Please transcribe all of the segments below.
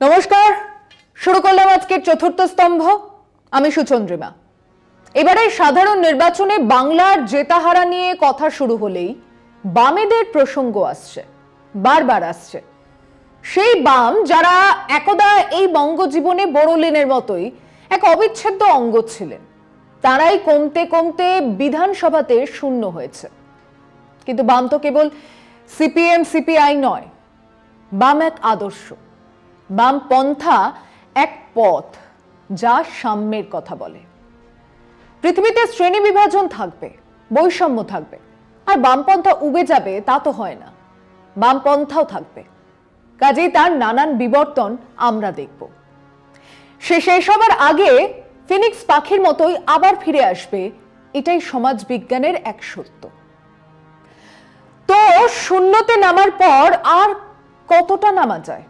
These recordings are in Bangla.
নমস্কার, শুরু করলাম আজকের চতুর্থ স্তম্ভ। আমি সুচন্দ্রিমা। এবারে সাধারণ নির্বাচনে বাংলার জেতাহারা নিয়ে কথা শুরু হলেই বামেদের প্রসঙ্গ আসছে, বারবার আসছে। সেই বাম যারা একদা এই বঙ্গজীবনে বড়লেনের মতোই এক অবিচ্ছেদ্য অঙ্গ ছিলেন, তারাই কমতে কমতে বিধানসভাতে শূন্য হয়েছে। কিন্তু বাম তো কেবল সিপিএম সিপিআই নয়, বাম এক আদর্শ, বাম পন্থা এক পথ যা সাম্যের কথা বলে। পৃথিবীতে শ্রেণী বিভাজন থাকবে, বৈষম্য থাকবে, আর বামপন্থা উবে যাবে তা তো হয় না। বামপন্থাও থাকবে, কাজেই তার নানান বিবর্তন আমরা দেখব। সে শেষ হবার আগে ফিনিক্স পাখির মতোই আবার ফিরে আসবে, এটাই সমাজ বিজ্ঞানের এক সত্য। তো শূন্যতে নামার পর আর কতটা নামা যায়?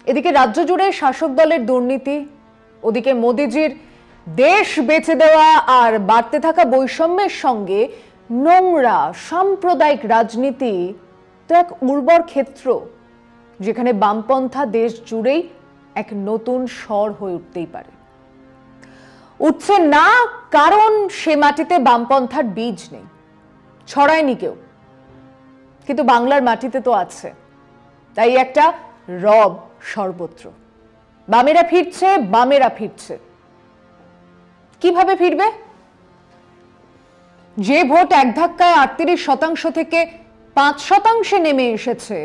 এদিকে রাজ্য জুড়ে শাসক দলের দুর্নীতি, ওদিকে মোদিজির দেশ বেচে দেওয়া আর বাড়তে থাকা বৈষম্যের সঙ্গে নোংরা সাম্প্রদায়িক রাজনীতি তো এক উর্বর ক্ষেত্র, যেখানে বামপন্থা দেশ জুড়েই এক নতুন স্বর হয়ে উঠতেই পারে। উঠছে না কারণ সে মাটিতে বামপন্থার বীজ নেই, ছড়ায়নি কেউ, কিন্তু বাংলার মাটিতে তো আছে। তাই একটা রব সর্বত্র। বামেরা ফিরছে, বামেরা ফিরছে। কিভাবে ফিরবে? যে ভোট এক ধাক্কায় 38% থেকে 5% নেমে এসেছে,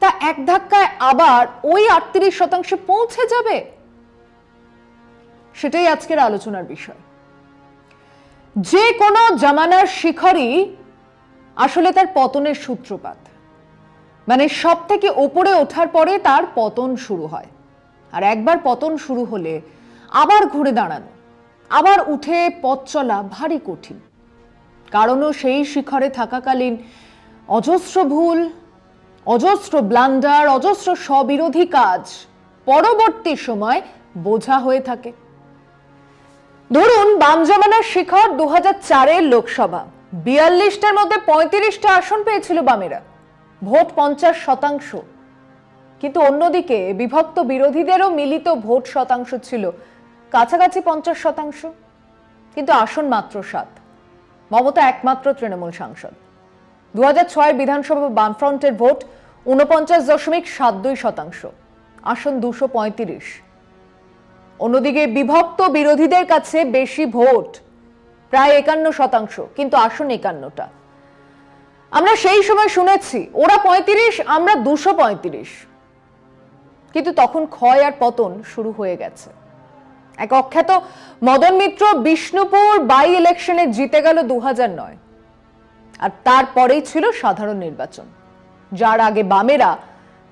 তা এক ধাক্কায় আবার ওই 38% পৌঁছে যাবে? সেটাই আজকের আলোচনার বিষয়। যে কোনো জামানার শিখরই আসলে তার পতনের সূত্রপাত, মানে সব থেকে ওপরে ওঠার পরে তার পতন শুরু হয়। আর একবার পতন শুরু হলে আবার ঘুরে দাঁড়ানো, আবার উঠে পথ চলা ভারী কঠিন। কারণও সেই শিখরে থাকাকালীন অজস্র ভুল, অজস্র ব্লান্ডার, অজস্র স্ববিরোধী কাজ পরবর্তী সময় বোঝা হয়ে থাকে। ধরুন, বাম জামানার শিখর 2004-এর লোকসভা, 42টার মধ্যে 35টা আসন পেয়েছিল বামেরা, ভোট 50%। কিন্তু অন্যদিকে বিভক্ত বিরোধীদেরও মিলিত ভোট শতাংশ ছিল কাছাকাছি 50%, কিন্তু আসন মাত্র 7। মমতা একমাত্র তৃণমূল সাংসদ। 2006 বিধানসভা বামফ্রন্টের ভোট 49.72%, আসন 235। অন্যদিকে বিভক্ত বিরোধীদের কাছে বেশি ভোট, প্রায় 51%, কিন্তু আসন 51টা। আমরা সেই সময় শুনেছি ওরা 35, আমরা 235, কিন্তু তখন ক্ষয় আর পতন শুরু হয়ে গেছে। এক অখ্যাত মদন মিত্র বিষ্ণুপুর বাই ইলেকশনে জিতে গেল 2009, আর তারপরেই ছিল সাধারণ নির্বাচন, যার আগে বামেরা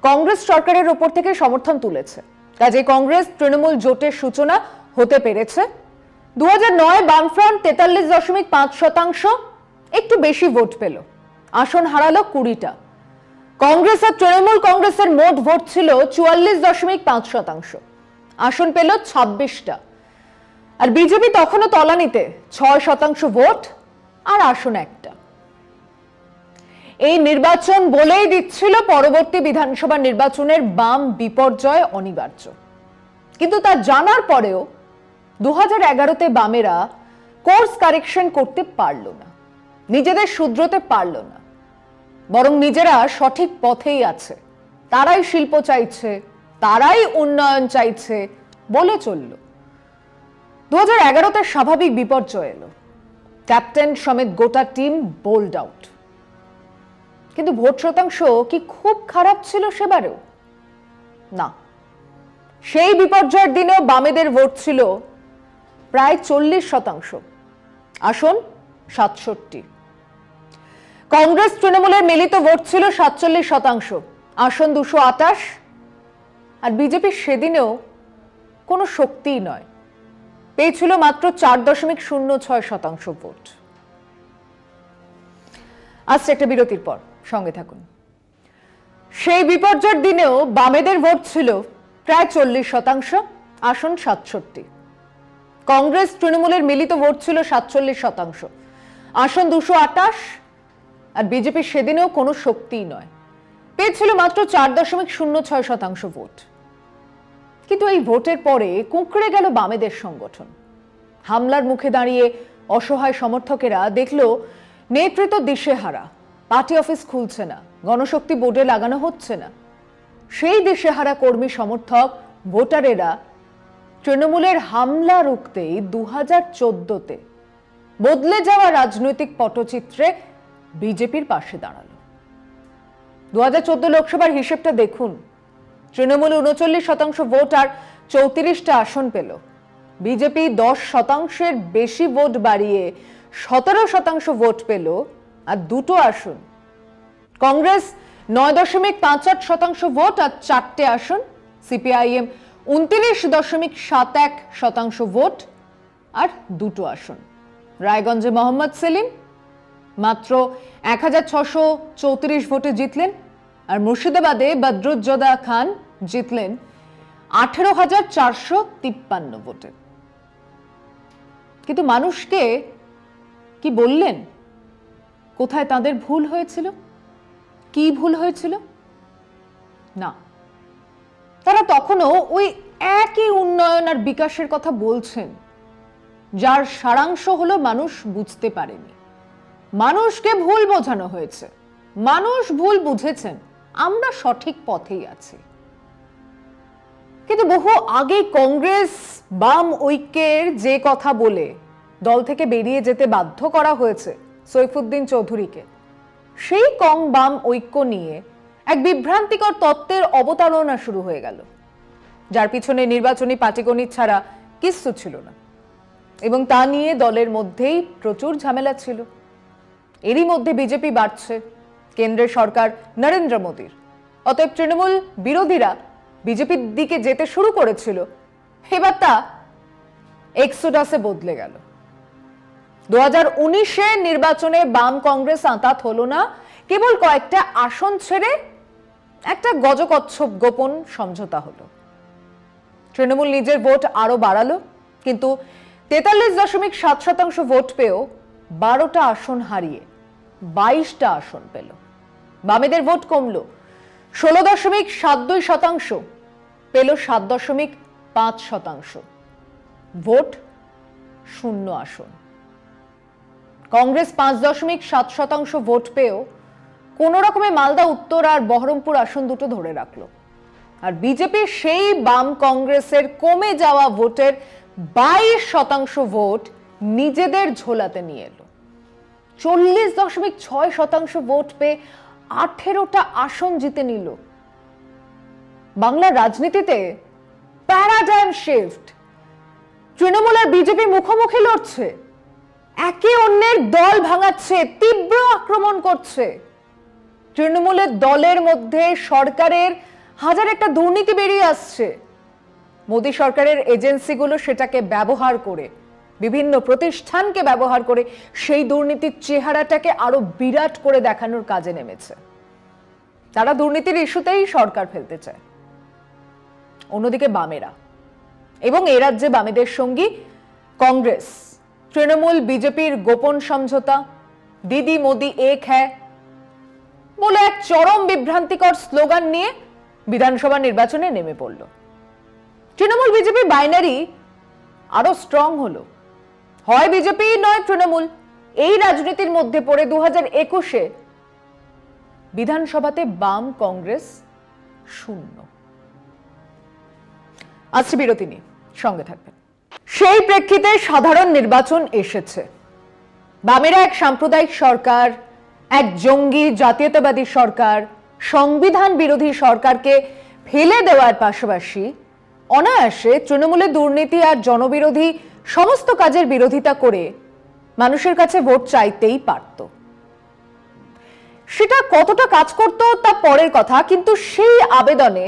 কংগ্রেস সরকারের ওপর থেকে সমর্থন তুলেছে। কাজে কংগ্রেস তৃণমূল জোটের সূচনা হতে পেরেছে। 2009 বামফ্রন্ট 43.5%, একটু বেশি ভোট পেল, আসন হারালো 20টা। কংগ্রেস আর তৃণমূল কংগ্রেসের মোট ভোট ছিল 44.5%, আসন পেল 26টা। আর বিজেপি তখনও তলানিতে, 6% ভোট আর আসন 1টা। এই নির্বাচন বলেই দিচ্ছিল পরবর্তী বিধানসভা নির্বাচনের বাম বিপর্যয় অনিবার্য। কিন্তু তা জানার পরেও 2011-তে বামেরা কোর্স কারেকশন করতে পারল না, নিজেদের শুধরোতে পারল না, বরং নিজেরা সঠিক পথেই আছে। তারাই শিল্প চাইছে, তারাই উন্নয়ন চাইছে বলে চলল। 2011-তে স্বাভাবিক বিপর্যয় এলো, ক্যাপ্টেন সমেত গোটা টিম বোল্ড আউট। কিন্তু ভোট শতাংশ কি খুব খারাপ ছিল সেবারেও? না, সেই বিপর্যয়ের দিনেও বামেদের ভোট ছিল প্রায় 40%, আসন 67। কংগ্রেস তৃণমূলের মিলিত ভোট ছিল 47%, আসন 228। আর বিজেপি সেদিনেও কোনো শক্তিই নয়, পেয়েছিল মাত্র 4.06% ভোট। আজ একটা বিরতির পর সঙ্গে থাকুন। সেই বিপর্যয়ের দিনেও বামেদের ভোট ছিল প্রায় 40%, আসন 67। কংগ্রেস তৃণমূলের মিলিত ভোট ছিল 47%, আসন 228। আর বিজেপি সেদিনেও কোনো শক্তিই নয়, পেয়েছিল মাত্র 4.06% ভোট। কিন্তু এই ভোটের পরে কুঁকড়ে গেল বামেদের সংগঠন। হামলার মুখে দাঁড়িয়ে অসহায় সমর্থকেরা দেখলো নেতৃত্ব দিশেহারা, পার্টি অফিস খুলছে না, গণশক্তি বোর্ডে লাগানো হচ্ছে না। সেই দিশেহারা কর্মী সমর্থক ভোটারেরা তৃণমূলের হামলা রুখতেই 2014-তে বদলে যাওয়া রাজনৈতিক পটচিত্রে বিজেপির পাশে দাঁড়ালো। 2014 লোকসভার হিসেবটা দেখুন। তৃণমূল 39% ভোট আর 34টা আসন পেল। বিজেপি 10%-এর বেশি ভোট বাড়িয়ে 17% ভোট পেল আর 2টো আসন। কংগ্রেস 9.58% ভোট আর 4টে আসন। সিপিআইএম 29.71% ভোট আর 2টো আসন। রায়গঞ্জে মোহাম্মদ সেলিম মাত্র 1634 ভোটে জিতলেন আর মুর্শিদাবাদে বদরুজ্জোদা খান জিতলেন 18,453 ভোটে। কিন্তু মানুষকে কি বললেন? কোথায় তাদের ভুল হয়েছিল? কি ভুল হয়েছিল? না, তারা তখনও ওই একই উন্নয়ন আর বিকাশের কথা বলছেন, যার সারাংশ হলো মানুষ বুঝতে পারেনি। মানুষকে ভুল বোঝানো হয়েছে, মানুষ ভুল বুঝেছেন, আমরা সঠিক পথেই আছি। কিন্তু বহু আগে কংগ্রেস বাম ঐক্যের যে কথা বলে দল থেকে বেরিয়ে যেতে বাধ্য করা হয়েছে সৈফুদ্দিন চৌধুরীকে, সেই কং বাম ঐক্য নিয়ে এক বিভ্রান্তিকর তত্ত্বের অবতারণা শুরু হয়ে গেল, যার পিছনে নির্বাচনী পাটিগণিত ছাড়া কিচ্ছু ছিল না, এবং তা নিয়ে দলের মধ্যেই প্রচুর ঝামেলা ছিল। এরই মধ্যে বিজেপি বাড়ছে কেন্দ্রের সরকার নরেন্দ্র মোদীর। অতএব তৃণমূল বিরোধীরা বিজেপির দিকে যেতে শুরু করেছিল, এবার তা এক্সোডাসে বদলে গেল। 2019-এর নির্বাচনে বাম কংগ্রেস আঁতাত হলো না, কেবল কয়েকটা আসন ছেড়ে একটা গজকচ্ছপ গোপন সমঝোতা হলো। তৃণমূল নিজের ভোট আরো বাড়ালো, কিন্তু 43.7% ভোট পেয়েও 12টা আসন হারিয়ে 22টা আসন পেল। বামেদের ভোট কমলো, 16.72% পেল 7.5%। ভোট 0 আসন। কংগ্রেস 5.7% ভোট পেয়েও কোন রকমে মালদা উত্তর আর বহরমপুর আসন দুটো ধরে রাখলো। আর বিজেপি সেই বাম কংগ্রেসের কমে যাওয়া ভোটের 22% ভোট নিজেদের ঝোলাতে নিয়ে এলো। 40.6% ভোট পেয়ে 18টা আসন জিতে নিল। বাংলার রাজনীতিতে প্যারাডাইম শিফট। তৃণমূল আর বিজেপি মুখোমুখি লড়ছে, একে অন্যের দল ভাঙাচ্ছে, তীব্র আক্রমণ করছে। তৃণমূলের দলের মধ্যে সরকারের হাজার একটা দুর্নীতি বেরিয়ে আসছে। মোদী সরকারের এজেন্সিগুলো সেটাকে ব্যবহার করে, বিভিন্ন প্রতিষ্ঠানকে ব্যবহার করে সেই দুর্নীতির চেহারাটাকে আরো বিরাট করে দেখানোর কাজে নেমেছে। তারা দুর্নীতির ইস্যুতেই সরকার ফেলতে চায়। অন্যদিকে বামেরা এবং এ রাজ্যে বামেদের সঙ্গী কংগ্রেস, তৃণমূল বিজেপির গোপন সমঝোতা, দিদি মোদি এক হ্যায় বলে এক চরম বিভ্রান্তিকর স্লোগান নিয়ে বিধানসভা নির্বাচনে নেমে পড়ল। তৃণমূল বিজেপি বাইনারি আরো স্ট্রং হলো। হয় বিজেপি নয় তৃণমূল। এই রাজনীতির মধ্যে পড়ে 2021-এ বিধানসভাতে বাম কংগ্রেস 0। আজকে বিরতি নিয়ে সঙ্গে থাকবেন। সেই প্রেক্ষিতে সাধারণ নির্বাচন এসেছে। বামেরা এক সাম্প্রদায়িক সরকার, এক জঙ্গি জাতীয়তাবাদী সরকার, সংবিধান বিরোধী সরকারকে ফেলে দেওয়ার পাশাপাশি অনায়াসে তৃণমূলের দুর্নীতি আর জনবিরোধী সমস্ত কাজের বিরোধিতা করে মানুষের কাছে ভোট চাইতেই পারত। সেটা কতটা কাজ করত তা পরের কথা, কিন্তু সেই আবেদনে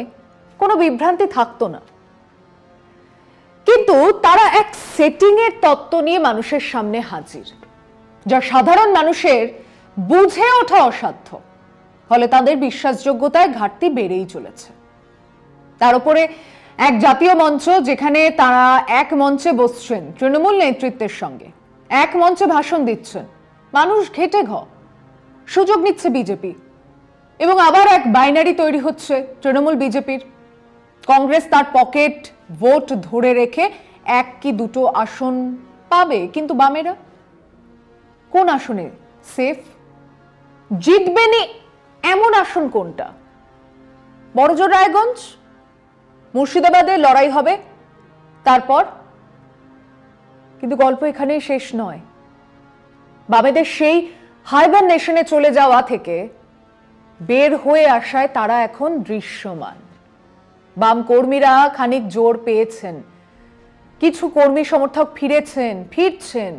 কোনো বিভ্রান্তি থাকতো না। কিন্তু তারা এক সেটিং এর তত্ত্ব নিয়ে মানুষের সামনে হাজির, যা সাধারণ মানুষের বুঝে ওঠা অসাধ্য। ফলে তাদের বিশ্বাসযোগ্যতায় ঘাটতি বেড়েই চলেছে। তার উপরে এক জাতীয় মঞ্চ, যেখানে তারা এক মঞ্চে বসছেন তৃণমূল নেতৃত্বের সঙ্গে, এক মঞ্চে ভাষণ দিচ্ছেন, মানুষ ঘেটে সুযোগ নিচ্ছে বিজেপি। এবং আবার এক বাইনারি তৈরি হচ্ছে তৃণমূল বিজেপির। কংগ্রেস তার পকেট ভোট ধরে রেখে এক কি দুটো আসন পাবে, কিন্তু বামেরা কোন আসনে সেফ? জিতবেনি এমন আসন কোনটা? বড়জোর রায়গঞ্জ, মুর্শিদাবাদে লড়াই হবে তারপর। কিন্তু গল্প এখানেই শেষ নয়। বামেদের সেই হাইবারনেশনে চলে যাওয়া থেকে বের হয়ে আসায় তারা এখন দৃশ্যমান। বাম কর্মীরা খানিক জোর পেয়েছেন, কিছু কর্মী সমর্থক ফিরছেন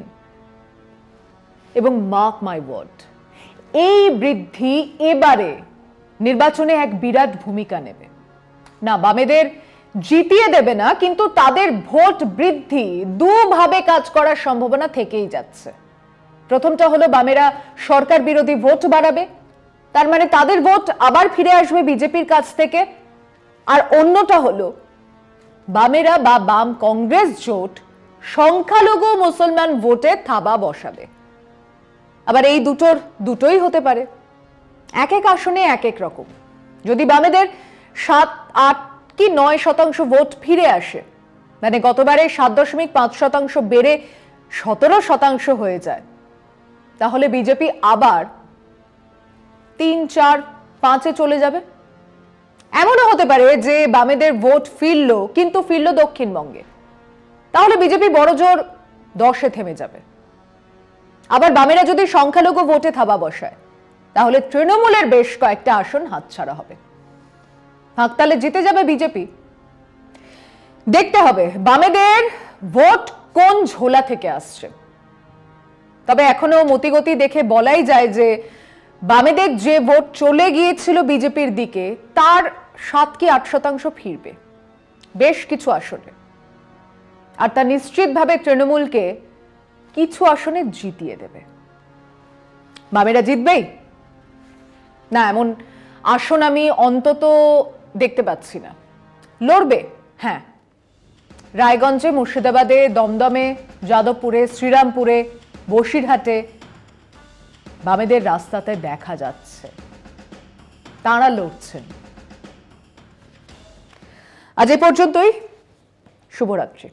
এবং মার্ক মাই ওয়ার্ড, এই বৃদ্ধি এবারে নির্বাচনে এক বিরাট ভূমিকা নেবে। না, বামেদের জিতিয়ে দেবে না, কিন্তু তাদের ভোট বৃদ্ধি দুভাবে কাজ করার সম্ভাবনা থেকেই যাচ্ছে। প্রথমটা হলো বামেরা সরকার বিরোধী ভোট বাড়াবে, তার মানে তাদের ভোট আবার ফিরে আসবে বিজেপির কাছ থেকে। আর অন্যটা হলো বামেরা বা বাম কংগ্রেস জোট সংখ্যালঘু মুসলমান ভোটে থাবা বসাবে। আবার এই দুটোই হতে পারে, এক এক আসনে এক এক রকম। যদি বামেদের 7, 8 কি 9% ভোট ফিরে আসে, মানে গতবারে 7.5% বেড়ে 17% হয়ে যায়, তাহলে বিজেপি আবার 3, 4, 5-এ চলে যাবে। এমনও হতে পারে যে বামেদের ভোট ফিরলো, কিন্তু ফিরলো দক্ষিণবঙ্গে, তাহলে বিজেপি বড়জোর 10-এ থেমে যাবে। আবার বামেরা যদি সংখ্যালঘু ভোটে থাবা বসায়, তাহলে তৃণমূলের বেশ কয়েকটা আসন হাতছাড়া হবে, হাততালে জিতে যাবে বিজেপি। দেখতে হবে বামেদের ভোট কোন ঝোলা থেকে আসছে। তবে এখনো মতিগতি দেখে বলাই যায় যে বামেদের যে ভোট চলে গিয়েছিল বিজেপির দিকে, তার 7 কি 8% ফিরবে বেশ কিছু আসনে, আর তা নিশ্চিতভাবে তৃণমূলকে কিছু আসনে জিতিয়ে দেবে। বামেরা জিতবেই না এমন আসন আমি অন্তত দেখতে পাচ্ছি না। লড়বে, হ্যাঁ, রায়গঞ্জে, মুর্শিদাবাদে, দমদমে, যাদবপুরে, শ্রীরামপুরে, বসিরহাটে বামেদের রাস্তাতে দেখা যাচ্ছে তাঁরা লড়ছেন। আজ এ পর্যন্তই। শুভরাত্রি।